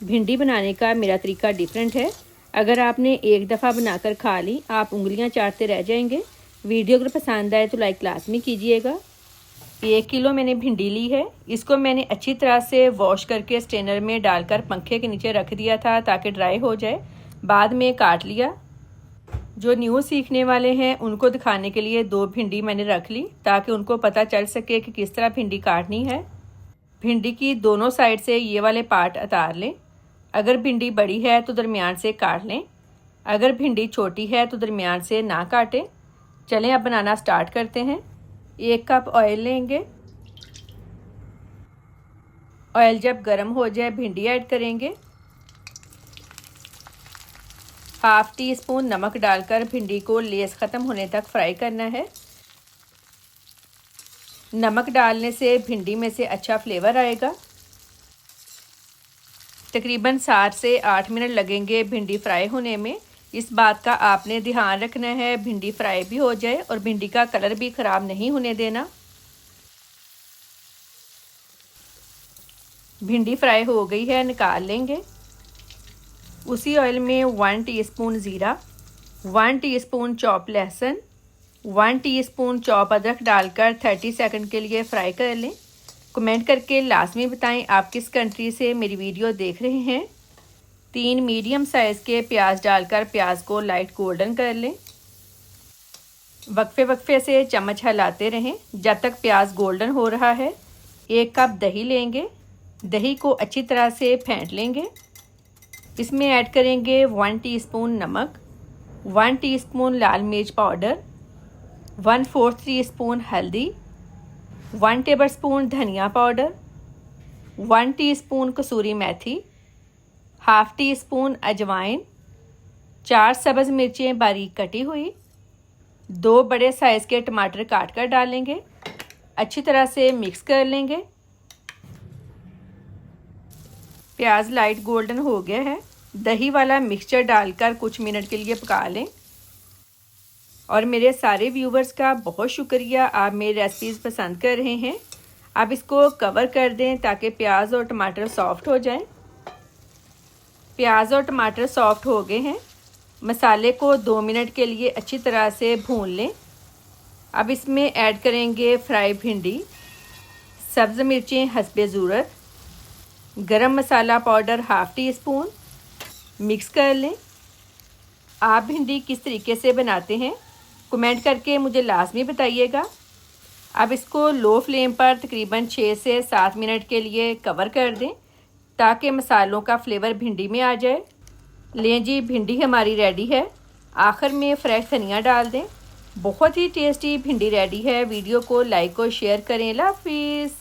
भिंडी बनाने का मेरा तरीका डिफरेंट है। अगर आपने एक दफ़ा बनाकर खा ली आप उंगलियां चाटते रह जाएंगे। वीडियो अगर पसंद आए तो लाइक लाजमी कीजिएगा। 1 किलो मैंने भिंडी ली है। इसको मैंने अच्छी तरह से वॉश करके स्ट्रेनर में डालकर पंखे के नीचे रख दिया था ताकि ड्राई हो जाए। बाद में काट लिया। जो न्यू सीखने वाले हैं उनको दिखाने के लिए 2 भिंडी मैंने रख ली ताकि उनको पता चल सके कि किस तरह भिंडी काटनी है। भिंडी की दोनों साइड से ये वाले पार्ट उतार लें। अगर भिंडी बड़ी है तो दरमियान से काट लें। अगर भिंडी छोटी है तो दरमियान से ना काटें। चलें अब बनाना स्टार्ट करते हैं। 1 कप ऑयल लेंगे। ऑयल जब गर्म हो जाए भिंडी ऐड करेंगे। हाफ टी स्पून नमक डालकर भिंडी को लेस ख़त्म होने तक फ्राई करना है। नमक डालने से भिंडी में से अच्छा फ्लेवर आएगा। तकरीबन 7 से 8 मिनट लगेंगे भिंडी फ्राई होने में। इस बात का आपने ध्यान रखना है भिंडी फ्राई भी हो जाए और भिंडी का कलर भी ख़राब नहीं होने देना। भिंडी फ्राई हो गई है, निकाल लेंगे। उसी ऑयल में 1 टीस्पून ज़ीरा, 1 टीस्पून चॉप लहसुन, 1 टीस्पून चॉप अदरक डालकर 30 सेकंड के लिए फ्राई कर लें। कमेंट करके लाजमी बताएं आप किस कंट्री से मेरी वीडियो देख रहे हैं। 3 मीडियम साइज़ के प्याज डालकर प्याज को लाइट गोल्डन कर लें। वक्फे वक्फे से चम्मच हिलाते रहें जब तक प्याज गोल्डन हो रहा है। 1 कप दही लेंगे। दही को अच्छी तरह से फेंट लेंगे। इसमें ऐड करेंगे 1 टीस्पून नमक, 1 टीस्पून लाल मिर्च पाउडर, 1/4 टीस्पून हल्दी, 1 टेबलस्पून धनिया पाउडर, 1 टीस्पून कसूरी मेथी, हाफ टी स्पून अजवाइन, 4 सब्ज़ मिर्चें बारीक कटी हुई, 2 बड़े साइज़ के टमाटर काट कर डालेंगे। अच्छी तरह से मिक्स कर लेंगे। प्याज लाइट गोल्डन हो गया है। दही वाला मिक्सचर डालकर कुछ मिनट के लिए पका लें। और मेरे सारे व्यूवर्स का बहुत शुक्रिया, आप मेरी रेसिपीज़ पसंद कर रहे हैं। आप इसको कवर कर दें ताकि प्याज और टमाटर सॉफ्ट हो जाएं। प्याज और टमाटर सॉफ्ट हो गए हैं। मसाले को 2 मिनट के लिए अच्छी तरह से भून लें। अब इसमें ऐड करेंगे फ्राई भिंडी, सब्ज़ मिर्चें हस्बे ज़रूरत, garam masala powder half teaspoon. Mix कर लें। आप भिंडी किस तरीके से बनाते हैं कमेंट करके मुझे लाजमी बताइएगा। अब इसको लो फ्लेम पर तकरीबन 6 से 7 मिनट के लिए कवर कर दें ताकि मसालों का फ्लेवर भिंडी में आ जाए। लें जी, भिंडी हमारी रेडी है। आखिर में फ्रेश धनिया डाल दें। बहुत ही टेस्टी भिंडी रेडी है। वीडियो को लाइक और शेयर करें। अल्लाह हाफिज़।